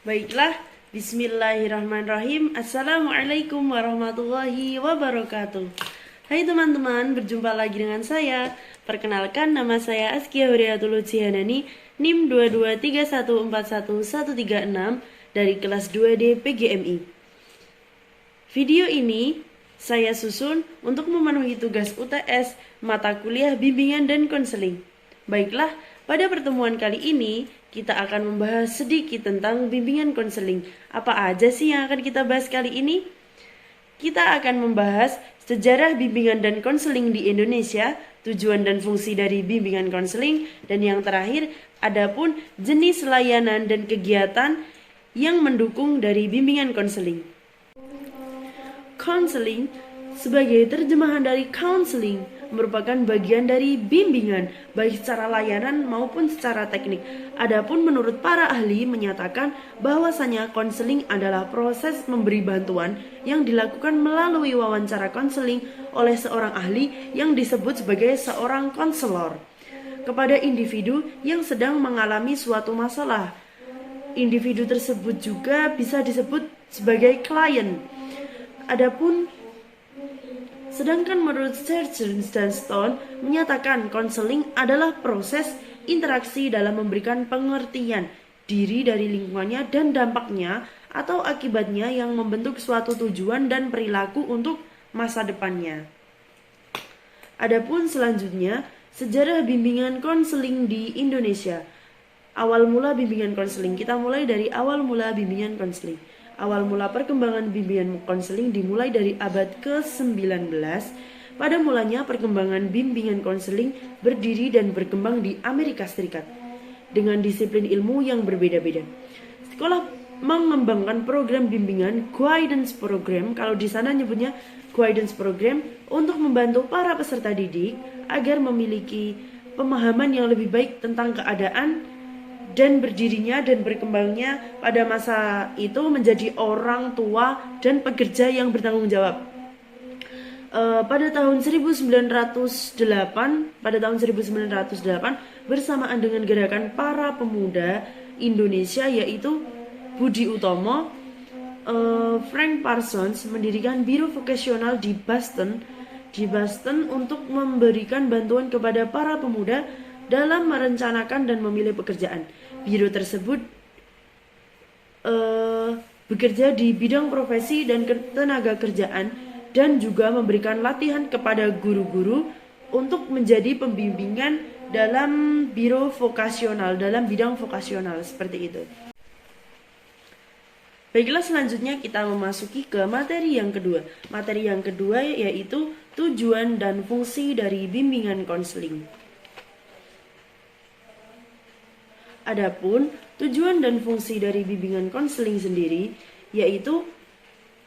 Baiklah, bismillahirrahmanirrahim. Assalamualaikum warahmatullahi wabarakatuh. Hai teman-teman, berjumpa lagi dengan saya. Perkenalkan, nama saya Askia Huriatul Lucianani, NIM 223141136 dari kelas 2D PGMI. Video ini saya susun untuk memenuhi tugas UTS mata kuliah bimbingan dan konseling. Baiklah, pada pertemuan kali ini kita akan membahas sedikit tentang bimbingan konseling. Apa aja sih yang akan kita bahas kali ini? Kita akan membahas sejarah bimbingan dan konseling di Indonesia, tujuan dan fungsi dari bimbingan konseling, dan yang terakhir, adapun jenis layanan dan kegiatan yang mendukung dari bimbingan konseling. Konseling sebagai terjemahan dari counseling merupakan bagian dari bimbingan baik secara layanan maupun secara teknik. Adapun menurut para ahli menyatakan bahwasanya konseling adalah proses memberi bantuan yang dilakukan melalui wawancara konseling oleh seorang ahli yang disebut sebagai seorang konselor kepada individu yang sedang mengalami suatu masalah. Individu tersebut juga bisa disebut sebagai klien. Sedangkan menurut Churchill dan Stone menyatakan konseling adalah proses interaksi dalam memberikan pengertian diri dari lingkungannya dan dampaknya atau akibatnya yang membentuk suatu tujuan dan perilaku untuk masa depannya. Adapun selanjutnya, sejarah bimbingan konseling di Indonesia. Awal mula bimbingan konseling, kita mulai dari awal mula bimbingan konseling. Awal mula perkembangan bimbingan konseling dimulai dari abad ke-19. Pada mulanya perkembangan bimbingan konseling berdiri dan berkembang di Amerika Serikat dengan disiplin ilmu yang berbeda-beda. Sekolah mengembangkan program bimbingan guidance program, kalau di sana nyebutnya guidance program, untuk membantu para peserta didik agar memiliki pemahaman yang lebih baik tentang keadaan dan berdirinya dan berkembangnya pada masa itu menjadi orang tua dan pekerja yang bertanggung jawab. Pada tahun 1908 bersamaan dengan gerakan para pemuda Indonesia yaitu Budi Utomo, Frank Parsons mendirikan biro vokasional di Boston untuk memberikan bantuan kepada para pemuda dalam merencanakan dan memilih pekerjaan. Biro tersebut bekerja di bidang profesi dan tenaga kerjaan dan juga memberikan latihan kepada guru-guru untuk menjadi pembimbingan dalam biro vokasional, dalam bidang vokasional seperti itu. Baiklah, selanjutnya kita memasuki ke materi yang kedua. Materi yang kedua yaitu tujuan dan fungsi dari bimbingan konseling. Adapun tujuan dan fungsi dari bimbingan konseling sendiri yaitu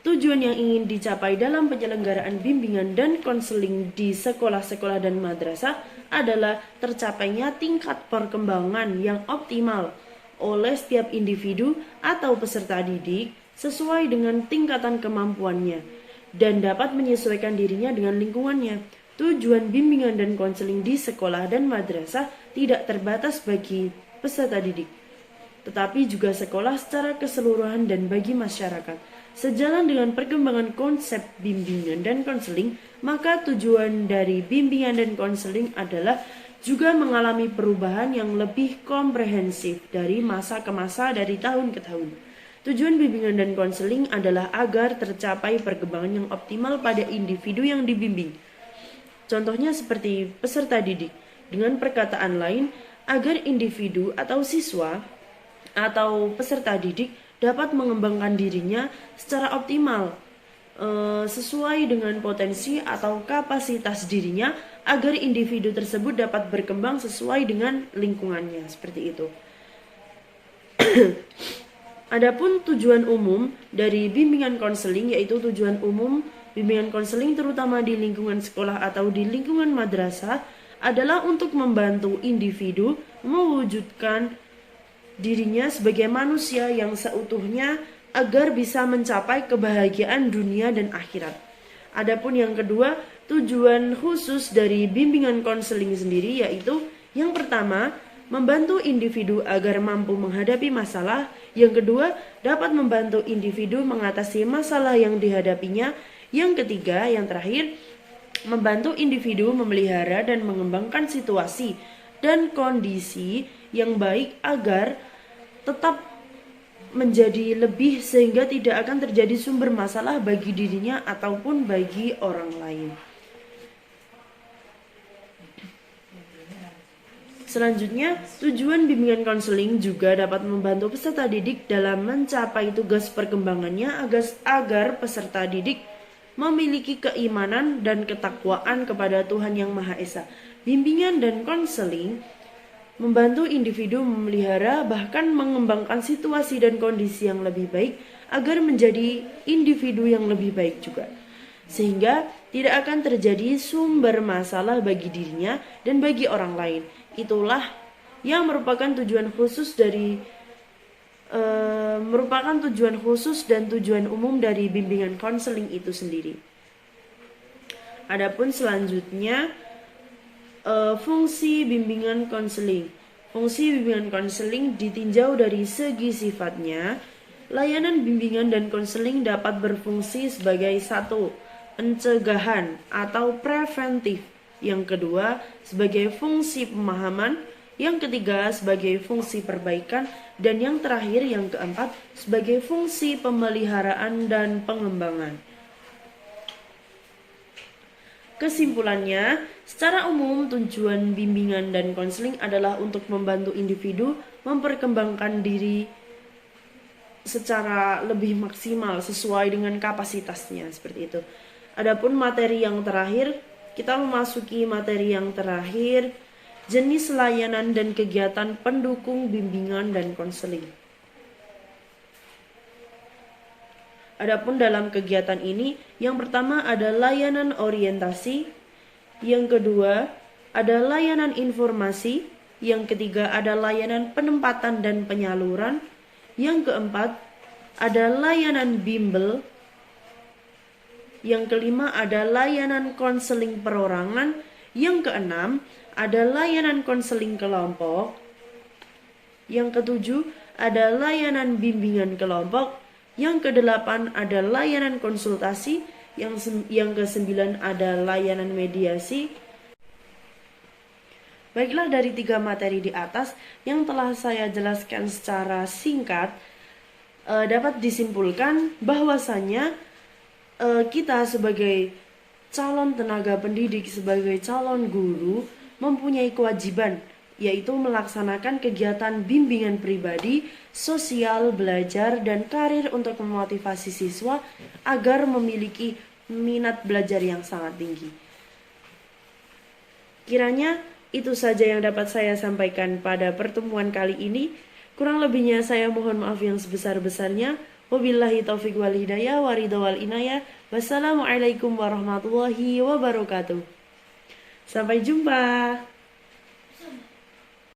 tujuan yang ingin dicapai dalam penyelenggaraan bimbingan dan konseling di sekolah-sekolah dan madrasah adalah tercapainya tingkat perkembangan yang optimal oleh setiap individu atau peserta didik sesuai dengan tingkatan kemampuannya dan dapat menyesuaikan dirinya dengan lingkungannya. Tujuan bimbingan dan konseling di sekolah dan madrasah tidak terbatas bagi peserta didik, tetapi juga sekolah secara keseluruhan dan bagi masyarakat. Sejalan dengan perkembangan konsep bimbingan dan konseling, maka tujuan dari bimbingan dan konseling adalah juga mengalami perubahan yang lebih komprehensif dari masa ke masa, dari tahun ke tahun. Tujuan bimbingan dan konseling adalah agar tercapai perkembangan yang optimal pada individu yang dibimbing. Contohnya seperti peserta didik. Dengan perkataan lain, agar individu atau siswa atau peserta didik dapat mengembangkan dirinya secara optimal sesuai dengan potensi atau kapasitas dirinya agar individu tersebut dapat berkembang sesuai dengan lingkungannya, seperti itu. Adapun tujuan umum dari bimbingan konseling yaitu tujuan umum bimbingan konseling terutama di lingkungan sekolah atau di lingkungan madrasah adalah untuk membantu individu mewujudkan dirinya sebagai manusia yang seutuhnya agar bisa mencapai kebahagiaan dunia dan akhirat. Adapun yang kedua, tujuan khusus dari bimbingan konseling sendiri yaitu yang pertama, membantu individu agar mampu menghadapi masalah. Yang kedua, dapat membantu individu mengatasi masalah yang dihadapinya. Yang ketiga, yang terakhir, membantu individu memelihara dan mengembangkan situasi dan kondisi yang baik agar tetap menjadi lebih sehingga tidak akan terjadi sumber masalah bagi dirinya ataupun bagi orang lain. Selanjutnya, tujuan bimbingan konseling juga dapat membantu peserta didik dalam mencapai tugas perkembangannya agar peserta didik memiliki keimanan dan ketakwaan kepada Tuhan Yang Maha Esa. Bimbingan dan konseling membantu individu memelihara bahkan mengembangkan situasi dan kondisi yang lebih baik agar menjadi individu yang lebih baik juga, sehingga tidak akan terjadi sumber masalah bagi dirinya dan bagi orang lain. Itulah yang merupakan tujuan khusus dan tujuan umum dari bimbingan konseling itu sendiri. Adapun selanjutnya, fungsi bimbingan konseling. Fungsi bimbingan konseling ditinjau dari segi sifatnya. Layanan bimbingan dan konseling dapat berfungsi sebagai satu, pencegahan atau preventif. Yang kedua, sebagai fungsi pemahaman. Yang ketiga, sebagai fungsi perbaikan. Dan yang terakhir, yang keempat, sebagai fungsi pemeliharaan dan pengembangan. Kesimpulannya, secara umum tujuan bimbingan dan konseling adalah untuk membantu individu memperkembangkan diri secara lebih maksimal sesuai dengan kapasitasnya, seperti itu. Adapun materi yang terakhir, kita memasuki materi yang terakhir, jenis layanan dan kegiatan pendukung bimbingan dan konseling. Adapun dalam kegiatan ini, yang pertama ada layanan orientasi, yang kedua ada layanan informasi, yang ketiga ada layanan penempatan dan penyaluran, yang keempat ada layanan bimbel, yang kelima ada layanan konseling perorangan, yang keenam ada layanan konseling kelompok, yang ketujuh ada layanan bimbingan kelompok, yang kedelapan ada layanan konsultasi, yang kesembilan ada layanan mediasi. Baiklah, dari 3 materi di atas yang telah saya jelaskan secara singkat, dapat disimpulkan bahwasanya kita sebagai calon tenaga pendidik, sebagai calon guru mempunyai kewajiban, yaitu melaksanakan kegiatan bimbingan pribadi, sosial, belajar, dan karir untuk memotivasi siswa agar memiliki minat belajar yang sangat tinggi. Kiranya itu saja yang dapat saya sampaikan pada pertemuan kali ini. Kurang lebihnya saya mohon maaf yang sebesar-besarnya. Wabillahi taufiq wal hidayah wa ridha wal inayah. Wassalamualaikum warahmatullahi wabarakatuh. Sampai jumpa.